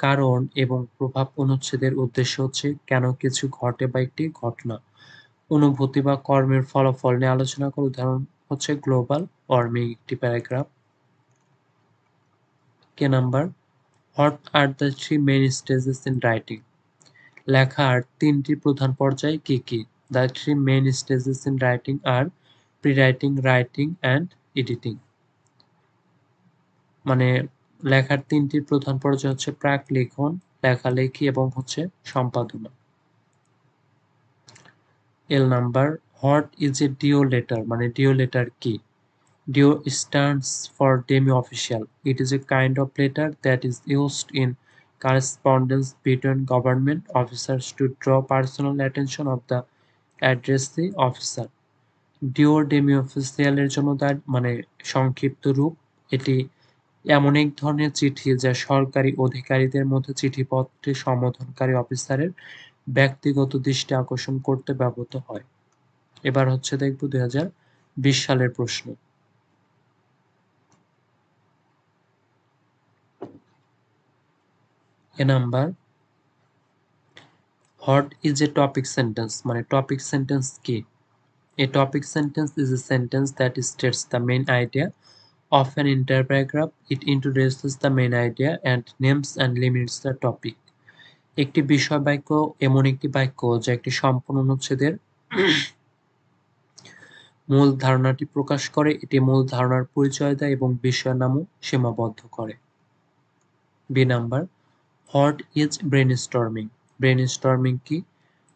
কারণ এবং প্রভাব অনুচ্ছেদের উদ্দেশ্য হচ্ছে কেন কিছু ঘটে বা একটি ঘটনা, অনুভূতি বা কর্মের ফলাফল নিয়ে আলোচনা করে। উদাহরণ হচ্ছে গ্লোবাল ওয়ার্মিং একটি paragraph. K number, what are the three main stages in writing, লেখার তিনটি প্রধান পর্যায় কি কি? The three main stages in writing are pre-writing, writing and editing. মানে লেখার তিনটি প্রধান পর্যায় হচ্ছে প্রাক লিখন, লেখালেখি এবং হচ্ছে সম্পাদনা। L number, what is a DO letter, মানে ডিও লেটার কি? DO stands for demi official. It is a kind of letter that is used in correspondence between government officers to draw personal attention of the addressee officer. DO demi অফিসিয়ালের জন্য মানে সংক্ষিপ্ত রূপ। এটি এমন এক ধরনের চিঠি যা সরকারি অধিকারীদের মধ্যে চিঠিপত্রে সম্বোধনকারী অফিসারের ব্যক্তিগত দৃষ্টি আকর্ষণ করতে ব্যবহৃত হয়। এবার হচ্ছে দেখব 2020 সালের প্রশ্ন। A number, what is a topic sentence, মানে টপিক সেন্টেন্স কি? A topic sentence is a sentence that states the main idea of an entire paragraph. It introduces the main idea and names and limits the topic. একটি বিষয় বাক্য এমন একটি বাক্য যা একটি সম্পূর্ণ অনুচ্ছেদের মূল ধারণাটি প্রকাশ করে। এটি মূল ধারণার পরিচয় দেয় এবং বিষয়ের নামও সীমাবদ্ধ করে। B number, what is brainstorming, brainstorming কি?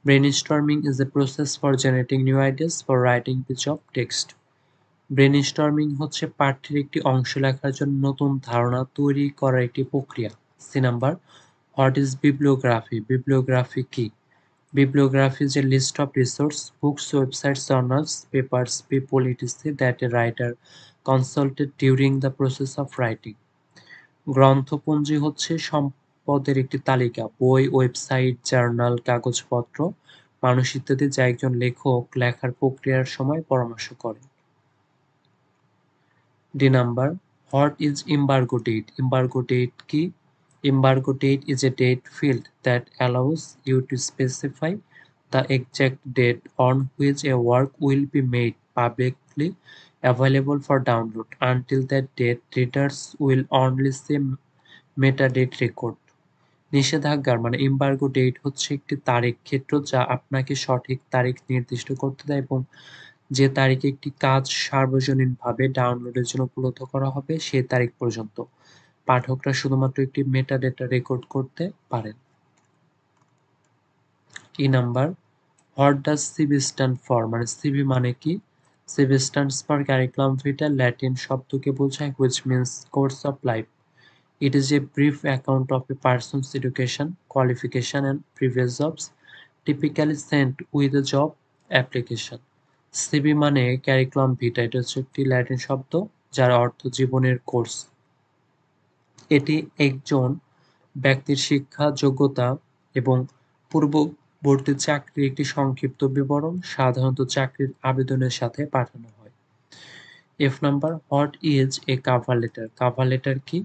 Brainstorming is a process for generating new ideas for writing piece of text. Brainstorming হচ্ছে পাঠ্যের একটি অংশ লেখার জন্য নতুন ধারণা তৈরি করার একটি প্রক্রিয়া। C number, what is bibliography, bibliography কি? Bibliography is a list of resources, books, websites, journals, papers, people, etc. that a writer consulted during the process of writing. গ্রন্থপঞ্জি হচ্ছে সম্পদের একটি তালিকা, বই, ওয়েবসাইট, জার্নাল, কাগজপত্র, মানুষ ইত্যাদি যা একজন লেখক লেখার প্রক্রিয়ার সময় পরামর্শ করেন। D number, what is embargo date, embargo date কি? Embargo date is a date field that allows you to specify the exact date on which a work will be made publicly available for download. Until that date, readers will only see metadate record. নিষেধাজ্ঞার, মানে embargo date হচ্ছে একটি তারিখ ক্ষেত্র যা আপনাকে সঠিক তারিখ নির্দিষ্ট করতে দেয় এবং যে তারিখে একটি কাজ সার্বজনীনভাবে ডাউনলোডের জন্য উপলব্ধ করা হবে সেই তারিখ পর্যন্ত পাঠকরা শুধুমাত্র একটি মেটাডেটা রেকর্ড করতে পারেন। E number, what does CV stand for, মানে সিভি মানে কি? CV stands for curriculum vitae, Latin শব্দকে বোঝায় which means course of life. It is a brief account of a person's education, qualification and previous jobs, typically sent with a job application. CV মানে curriculum vitae, এটা হচ্ছে একটি Latin শব্দ যার অর্থ জীবনের কোর্স। এটি একজন ব্যক্তির শিক্ষা, যোগ্যতা এবং পূর্ববর্তী চাকরির একটি সংক্ষিপ্ত বিবরণ, সাধারণত চাকরির আবেদনের সাথে পাঠানো হয়। F number, what is a cover letter, cover letter কি?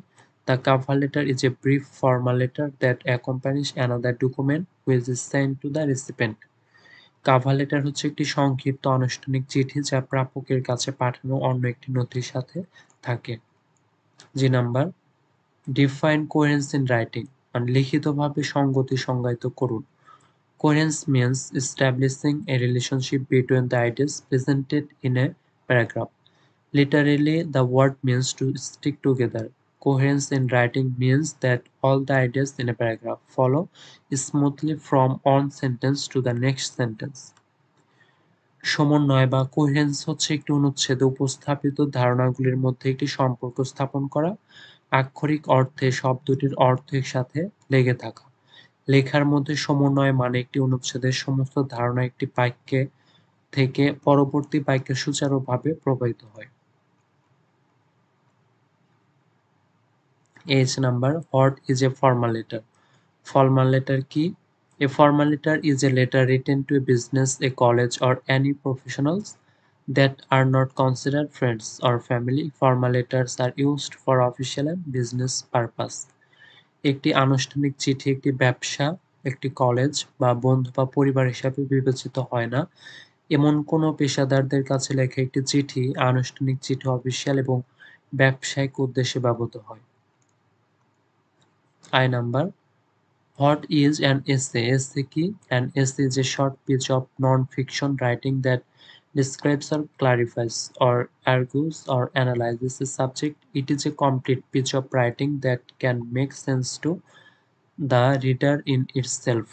The cover letter is a brief formal letter that accompanies another document which is sent to the recipient. Cover letter হচ্ছে একটি সংক্ষিপ্ত আনুষ্ঠানিক চিঠি যা প্রাপকের কাছে পাঠানো অন্য একটি নথির সাথে থাকে। G number, define coherence in writing, মানে লিখিতভাবে সঙ্গতি সংজ্ঞায়িত করুন। Coherence means establishing a relationship between the ideas presented in a paragraph. Literally, the word means to stick together. Coherence in writing means that all the ideas in a paragraph follow smoothly from one sentence to the next sentence. সমন্বয় বা coherence হচ্ছে একটি অনুচ্ছেদে উপস্থাপিত ধারণাগুলির মধ্যে একটি সম্পর্ক স্থাপন করা, আক্ষরিক অর্থে শব্দটির অর্থের সাথে লেগে থাকা। লেখার মধ্যে সমন্বয় মানে একটি অনুচ্ছেদের সমস্ত ধারণা একটি বাক্যে থেকে পরবর্তী বাক্যে সুচারুভাবে প্রবাহিত হয়। H number, what is a formal letter? Formal letter কি? A formal letter is a letter written to a business, a college, or any professionals that are not considered friends or family. Formal letters are used for official and business purpose. একটি আনুষ্ঠানিক চিঠি একটি ব্যবসা, একটি college বা বন্ধু বা পরিবার হিসাবে বিবেচিত হয় না। এমন কোনো পেশাদারদের কাছে লেখা একটি চিঠি আনুষ্ঠানিক চিঠি অফিসিয়াল এবং ব্যবসায়িক উদ্দেশ্যে ব্যবহৃত হয়। I number, what is an essay? Essay কি? An essay is a short piece of non-fiction writing that describes or clarifies or argues or analyzes a subject. It is a complete piece of writing that can make sense to the reader in itself.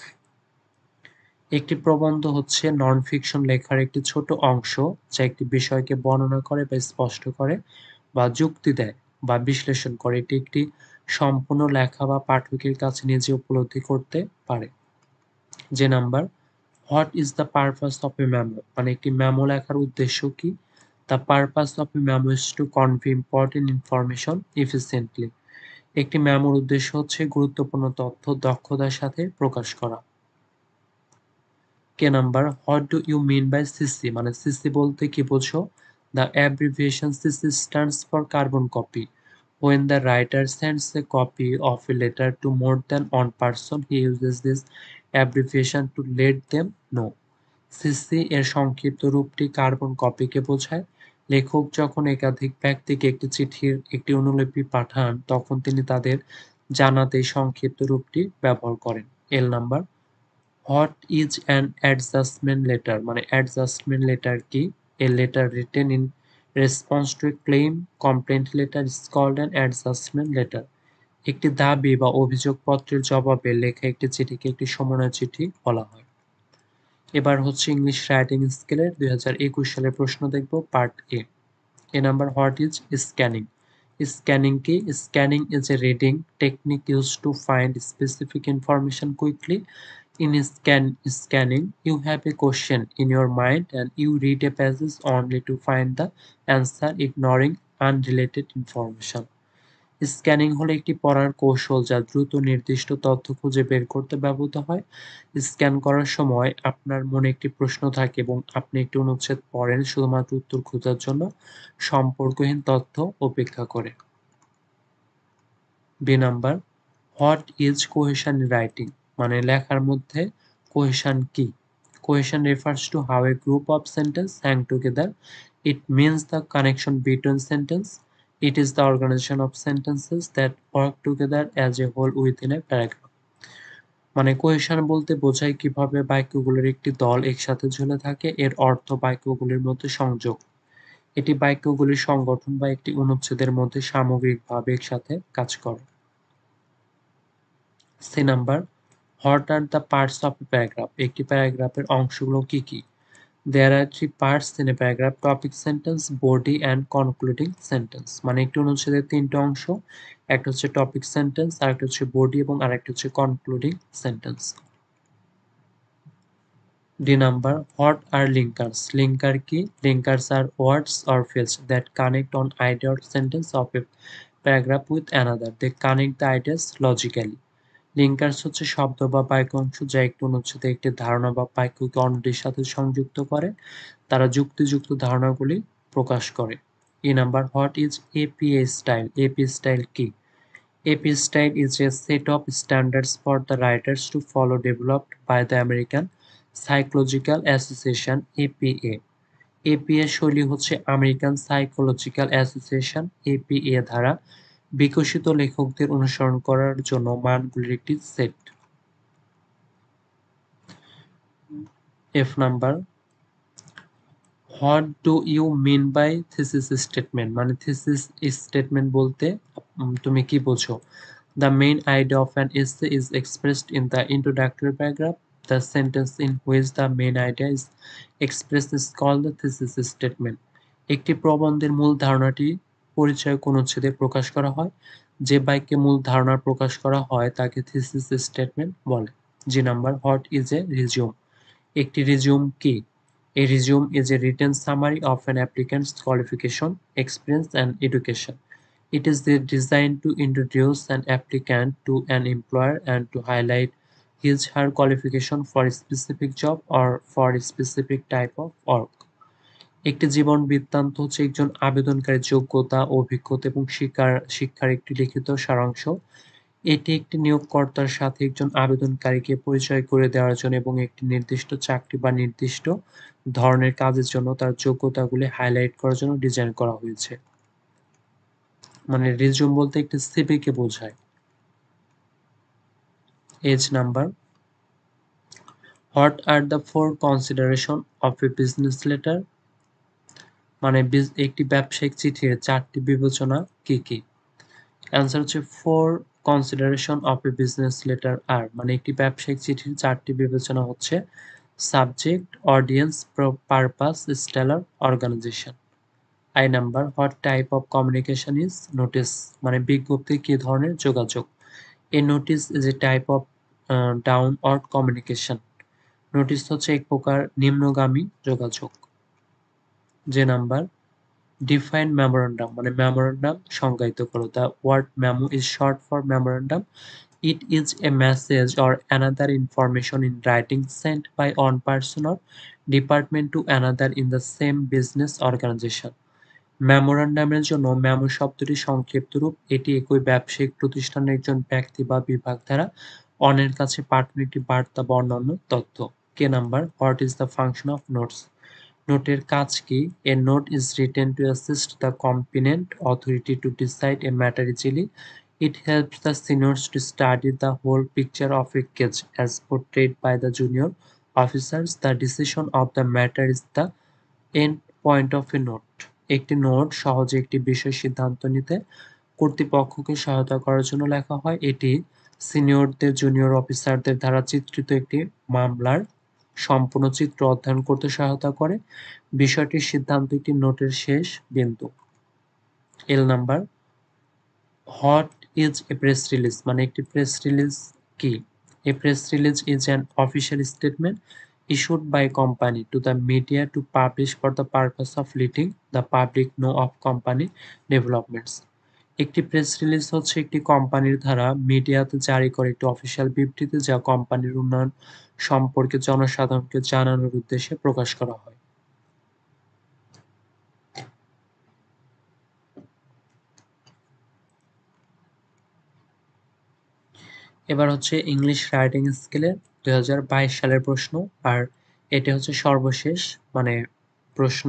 একটি প্রবন্ধ হচ্ছে non fiction লেখার একটি ছোট অংশ যা একটি বিষয়কে বর্ণনা করে বা স্পষ্ট করে বা যুক্তি দেয় বা বিশ্লেষণ করে। এটি একটি সম্পূর্ণ লেখা বা পাঠকের কাছে নিজে উপলব্ধি করতে পারে। যে number, what is the purpose of A memo? মানে একটি মেমো লেখার উদ্দেশ্য কি? The purpose of A memo is to convey important information efficiently. একটি মেমোর উদ্দেশ্য হচ্ছে গুরুত্বপূর্ণ তথ্য দক্ষতার সাথে প্রকাশ করা। K number, what do you mean by CC? মানে সিসি বলতে কি বোঝো? The abbreviation CC stands for carbon copy. When the writer sends a copy of a letter to more than one person, he uses this abbreviation to let them know. CC এর সংক্ষিপ্ত রূপটি carbon কপিকে বোঝায়। লেখক যখন একাধিক ব্যক্তিকে একটি চিঠির একটি অনুলিপি পাঠান তখন তিনি তাদের জানাতে এই সংক্ষিপ্ত রূপটি ব্যবহার করেন। L number, what is an adjustment letter? মানে অ্যাডজাস্টমেন্ট লেটার কি? A letter written in response to a claim, complaint letter is called an adjustment letter. একটি দাবি বা অভিযোগপত্রের জবাবে লেখা একটি চিঠিকে একটি সমন্বয় চিঠি বলা হয়। এবার হচ্ছে ইংলিশ রাইটিং স্কেলের 2021 সালের প্রশ্ন দেখব, part A. A number, what is scanning? Scanning কি? Scanning is a reading technique use to find specific information quickly. In scanning, you have a question in your mind and you read a passage only to find the answer, ignoring unrelated information. Scanning হলো একটি পড়ার কৌশল যা দ্রুত নির্দিষ্ট তথ্য খুঁজে বের করতে ব্যবহৃত হয়। স্ক্যান করার সময় আপনার মনে একটি প্রশ্ন থাকে এবং আপনি একটি অনুচ্ছেদ পড়েন শুধুমাত্র উত্তর খোঁজার জন্য, সম্পর্কহীন তথ্য উপেক্ষা করে। B number, what is cohesion writing? মানে লেখার মধ্যে কোহেশন কি? Cohesion refers to how a group of sentences hang together. It means the connection between sentences. It is the organization of sentences that work together as a whole within a paragraph. মানে cohesion বলতে বোঝায় কিভাবে বাক্যগুলোর একটি দল একসাথে ঝুলে থাকে। এর অর্থ বাক্যগুলির মধ্যে সংযোগ। এটি বাক্যগুলির সংগঠন বা একটি অনুচ্ছেদের মধ্যে সামগ্রিকভাবে একসাথে কাজ করে। C number, what are the parts of a paragraph? একটি প্যারাগ্রাফের অংশগুলো কি কি? There are three parts in a paragraph: topic sentence, body and concluding sentence. মানে একটি অনুচ্ছেদের তিনটে অংশ, একটা হচ্ছে টপিক সেন্টেন্স, আরেকটা হচ্ছে বডি এবং আরেকটা হচ্ছে concluding sentence. D number, what are linkers? Linker কি? Linkers are words or phrase that connect on idea or sentence of a paragraph with another. They connect the ideas logically. Linkers হচ্ছে শব্দ বা বাক্য অংশ যা একটি অনুচ্ছেদে একটি ধারণা বা বাক্যকে অন্যটির সাথে সংযুক্ত করে। তারা যুক্তিযুক্ত ধারণাগুলি প্রকাশ করে। E number, what is APA style? AP style কি? AP style is a set of standards for the writers to follow developed by the American psychological association APA. APA শৈলী হচ্ছে আমেরিকান সাইকোলজিক্যাল অ্যাসোসিয়েশন এপিএ দ্বারা বিকশিত লেখকদের অনুসরণ করার জন্য মানগুলির একটি সেট। F number, what do you mean by thesis statement, মানে থিসিস স্টেটমেন্ট বলতে তুমি কি বোঝো? The main idea of an essay is expressed in the introductory paragraph. The sentence in which the main idea is expressed is called the thesis statement. একটি প্রবন্ধের মূল ধারণাটি পরিচয়ক অনুচ্ছেদে প্রকাশ করা হয়। যে বাক্যে মূল ধারণা প্রকাশ করা হয় তাকে থিসিস স্টেটমেন্ট বলে। G number, what is a resume? একটি রিজিউম কি? A resume is a written summary of an applicant's qualification, experience, and education. It is designed to introduce an applicant to an employer and to highlight his/her qualification for a specific job or for a specific type of work. একটি জীবন বৃত্তান্ত হচ্ছে একজন আবেদনকারীর যোগ্যতা, অভিজ্ঞতা এবং শিক্ষার একটি লিখিত সারাংশ। এটি একটি নিয়োগকর্তার সাথে একজন আবেদনকারীকে পরিচয় করে দেওয়ার জন্য এবং একটি নির্দিষ্ট চাকরি বা নির্দিষ্ট ধরনের কাজের জন্য তার যোগ্যতাগুলি হাইলাইট করার জন্য ডিজাইন করা হয়েছে। মানে রিজিউম বলতে একটি সিভিকে বোঝায়। H number, what are the four consideration of a business letter? মানে একটি ব্যবসায়িক চিঠির 4টি বিবেচনা কি কি? অ্যান্সার হচ্ছে four consideration of a business letter are, মানে একটি ব্যবসায়িক চিঠির 4টি বিবেচনা হচ্ছে subject, audience, purpose, stellar, organization. I number, what type of communication is notice? মানে বিজ্ঞপ্তি কি ধরনের যোগাযোগ? A notice is a type of downward communication. Notice হচ্ছে এক প্রকার নিম্নগামী যোগাযোগ। যে নাম্বার, ডিফাইন মেমোরান্ডাম, মানে মেমোরান্ডাম সংজ্ঞায়িত করো। The word memo is short for memorandum. It is a message or another information in writing sent by one person or department to another in the same business organization. মেমোরান্ডামের জন্য memo শব্দটি সংক্ষিপ্ত রূপ। এটি একই ব্যবসায়িক প্রতিষ্ঠানের একজন ব্যক্তি বা বিভাগ দ্বারা অন্যের কাছে পাঠানো একটি বার্তা বা অন্যান্য তথ্য। K number, what is the function of notes? নোটের কাজ কি? A note is written to assist the competent authority to decide a matter easily. It helps the seniors to study the whole picture of a case as portrayed by the junior officers. The decision of the matter is the end point of a note. একটি note সহজে একটি বিষয় সিদ্ধান্ত নিতে কর্তৃপক্ষকে সহায়তা করার জন্য লেখা হয়। এটি সিনিয়রদের জুনিয়র অফিসারদের দ্বারা চিত্রিত একটি মামলার সম্পূর্ণ চিত্র অধ্যয়ন করতে সহায়তা করে। বিষয়টির সিদ্ধান্ত একটি নোটের শেষ বিন্দু। L number, what is a press release? মানে একটি প্রেস রিলিজ কি? A press release is an official statement issued by a company to the media to publish for the purpose of letting the public know of company developments. একটি press release হচ্ছে একটি কোম্পানির দ্বারা মিডিয়াতে জারি করা একটি অফিসিয়াল বিবৃতি যা কোম্পানির উন্নয়ন সম্পর্কে জনসাধারণকে জানানোর উদ্দেশ্যে প্রকাশ করা হয়। এবার হচ্ছে ইংলিশ রাইটিং স্কেলের 2022 সালের প্রশ্ন, আর এটা হচ্ছে সর্বশেষ মানে প্রশ্ন।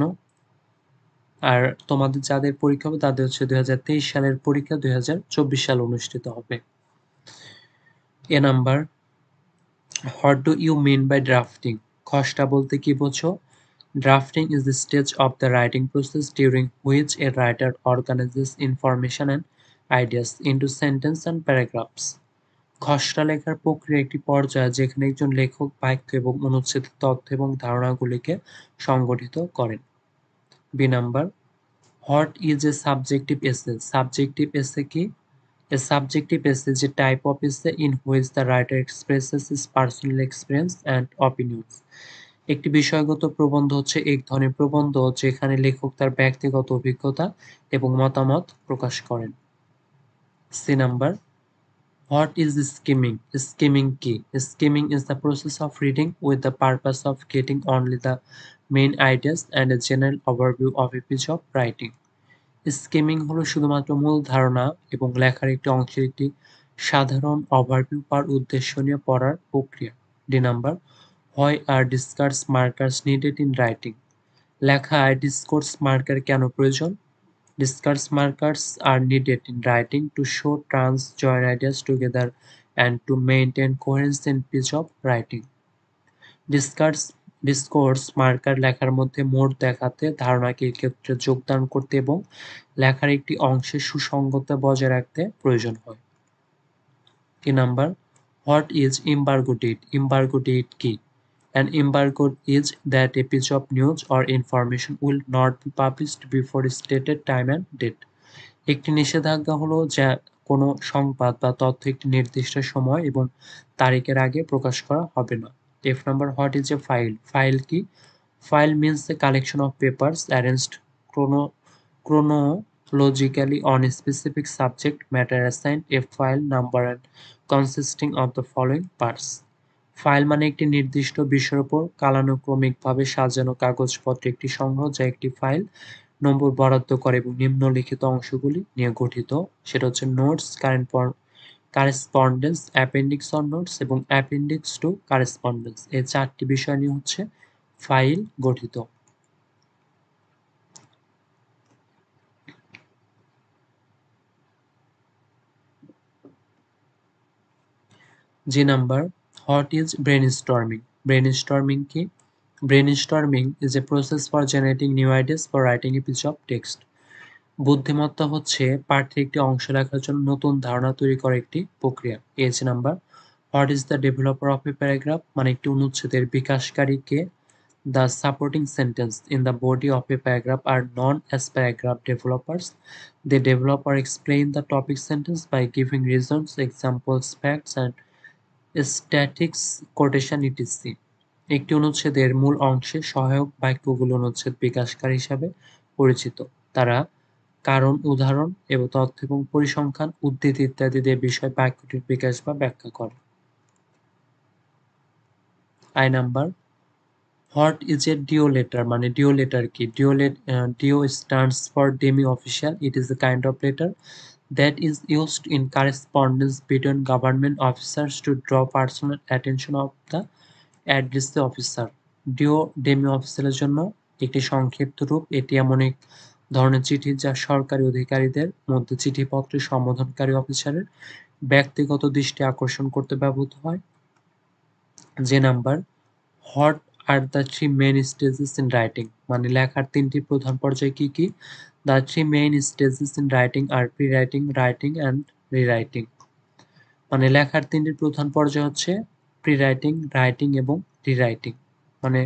আর তোমাদের যাদের পরীক্ষা হবে তাদের হচ্ছে 2023 সালের পরীক্ষা 2024 সালে অনুষ্ঠিত হবে। A number, what do you mean by drafting? খসড়া বলতে কি বোঝো? Drafting is the stage of the writing process during which a writer organizes information and ideas into sentences and paragraphs. খসড়া লেখার প্রক্রিয়া একটি পর্যায় যেখানে একজন লেখক বাক্য এবং অনুচ্ছেদের তথ্য এবং ধারণাগুলিকে সংগঠিত করেন। B number, what is a subjective essay? Subjective essay কি? A subjective essay is a type of essay in which the writer expresses his personal experience and opinions. একটি বিষয়গত প্রবন্ধ হচ্ছে এক ধরনের প্রবন্ধ যেখানে লেখক তার ব্যক্তিগত অভিজ্ঞতা এবং মতামত প্রকাশ করেন। C number, what is skimming? Skimming কি? Skimming is the process of reading with the purpose of getting only the main ideas and a general overview of a piece of writing. Skimming হলো শুধুমাত্র মূল ধারণা এবং লেখার একটি অংশের একটি সাধারণ ওভারভিউ পার উদ্দেশ্য নিয়ে পড়ার প্রক্রিয়া। D number, why are discourse markers needed in writing? লেখায় ডিসকোর্স মার্কার কেন প্রয়োজন? Discourse markers are needed in writing to show terms, join ideas together and to maintain coherence in pitch of writing. Discourse marker লেখার মধ্যে মোড় দেখাতে, ধারণাকে এক্ষেত্রে যোগদান করতে এবং লেখার একটি অংশে সুসংগতা বজায় রাখতে প্রয়োজন হয়। 3 number, what is embargo date? Embargo date কি? An embargo is that a piece of news or information will not be published before a stated time and date. একটি নিষেধাজ্ঞা হলো যা কোনো সংবাদ বা তথ্য একটি নির্দিষ্ট সময় এবং তারিখের আগে প্রকাশ করা হবে না। F number, what is a file? File কি? File means a collection of papers arranged chronologically on a specific subject matter assigned a file number and consisting of the following parts. File মানে একটি নির্দিষ্ট বিষয়ের উপর কালানুক্রমিকভাবে সাজানো কাগজপত্রের একটি সংগ্রহ যা একটি ফাইল নম্বর বরাদ্দ করে এবং নিম্নলিখিত অংশগুলি নিয়ে গঠিত। সেটা হচ্ছে notes, correspondence, appendix or notes এবং অ্যাপেন্ডিক্স টু কারেসপন্ডেন্স। এই 4টি বিষয় নিয়ে হচ্ছে ফাইল গঠিত। G number, what is brainstorming? Brainstorming কি? Brainstorming is a process for generating new ideas for writing a piece of text. বুদ্ধিমত্তা হচ্ছে পাঠ্যের একটি অংশ লেখার জন্য নতুন ধারণা তৈরি করার একটি প্রক্রিয়া। H number, what is the developer of a paragraph? মানে একটি অনুচ্ছেদের বিকাশকারী কে? The supporting sentence in the body of a paragraph are known as paragraph developers. They develop or explain the topic sentence by giving reasons, examples, facts, and statics, quotation, etc. একটি অনুচ্ছেদের মূল অংশে সহায়ক বাক্যগুলো অনুচ্ছেদ বিকাশকারী হিসাবে পরিচিত। তারা কারণ, উদাহরণ এবং তথ্য এবং পরিসংখ্যান, উদ্ধৃতি ইত্যাদি দিয়ে বিষয় বাক্যটির বিকাশ বা ব্যাখ্যা করে। I number, what is a DO letter? মানে ডিও লেটার কি? DO stands for demi official. It is a kind of letter that is used in correspondence between government officers to draw personal attention of the addressee officer. DO demi অফিসিয়ালের জন্য একটি সংক্ষিপ্ত রূপ। এটি এমন এক ধরনের চিঠি যা সরকারি অধিকারীদের মধ্যে চিঠিপত্র সম্বোধনকারী অফিসারের ব্যক্তিগত দৃষ্টি আকর্ষণ করতে ব্যবহৃত হয়। J number, what are the three main stages in writing? মানে লেখার 3টি প্রধান পর্যায় কি কি? The three main stages in writing are prewriting, writing and rewriting. মানে লেখার 3টি প্রধান পর্যায় হচ্ছে প্রি রাইটিং, রাইটিং এবং রিরাইটিং। মানে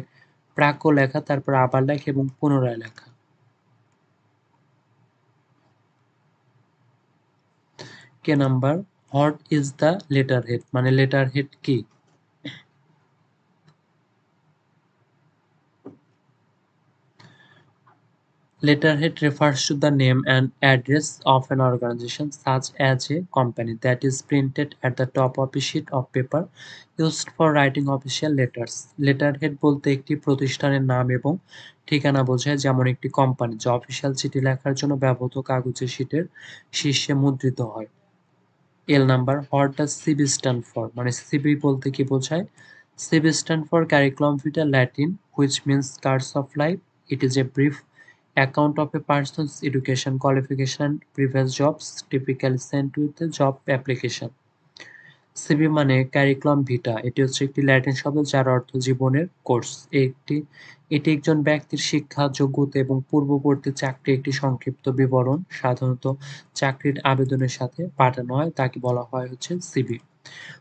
প্রাক লেখা, তারপর আবার লেখা এবং পুনরায় লেখা। K number, what is the letterhead? মানে লেটার হেড কি? Letterhead refers to the name and address of an organization, such as a company, that is printed at the top of a sheet of paper used for writing official letters. Letterhead বলতে একটি প্রতিষ্ঠানের নাম এবং ঠিকানা বোঝায়, যেমন একটি company যা অফিসিয়াল চিঠি লেখার জন্য ব্যবহৃত কাগজের শীটের শীর্ষে মুদ্রিত হয়। L number, what does CV stand for? মানে সিবি বলতে কি বোঝায়? CV stand for curriculum vitae Latin, which means cards of life. It is a brief account of a person's education, qualification, and previous jobs, typically sent with a job application. CV মানে curriculum ভিটা। এটি হচ্ছে একটি Latin শব্দ যার অর্থ জীবনের course. এটি একজন ব্যক্তির শিক্ষা, যোগ্যতা এবং পূর্ববর্তী চাকরির একটি সংক্ষিপ্ত বিবরণ। সাধারণত চাকরির আবেদনের সাথে পাঠানো হয়, তাকে বলা হয় হচ্ছে সিভি।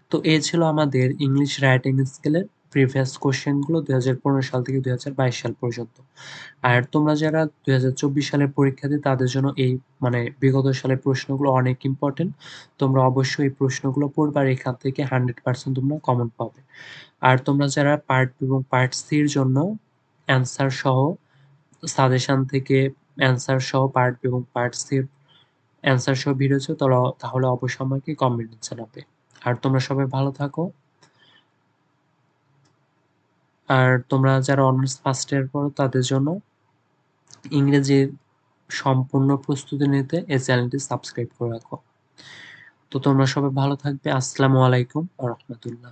তো এই ছিল আমাদের ইংলিশ রাইটিং স্কেলের প্রিভিয়াস কোশ্চেনগুলো 2015 সাল থেকে 2022 সাল পর্যন্ত। আর তোমরা যারা 2024 সালের পরীক্ষার্থী তাদের জন্য এই মানে বিগত সালের প্রশ্নগুলো অনেক ইম্পর্টেন্ট। তোমরা অবশ্যই এই প্রশ্নগুলো পড়বে আর এখান থেকে 100% তোমরা কমন পাবে। আর তোমরা যারা পার্ট বি এবং পার্ট সি এর জন্য অ্যান্সার সহ সাজেশন থেকে অ্যান্সার সহ পার্ট বি এবং পার্ট সি এর অ্যান্সার সহ ভিডিও চাও তাহলে অবশ্যই আমাকে কমেন্টে জানাবে। আর তোমরা সবাই ভালো থাকো। আর তোমরা যারা অনার্স ফার্স্ট ইয়ার পড়ো তাদের জন্য ইংরেজির সম্পূর্ণ প্রস্তুতি নিতে এই চ্যানেলটি সাবস্ক্রাইব করে রাখো। তো তোমরা সবাই ভালো থাকবে। আসসালামু আলাইকুম ওয়া রাহমাতুল্লাহ।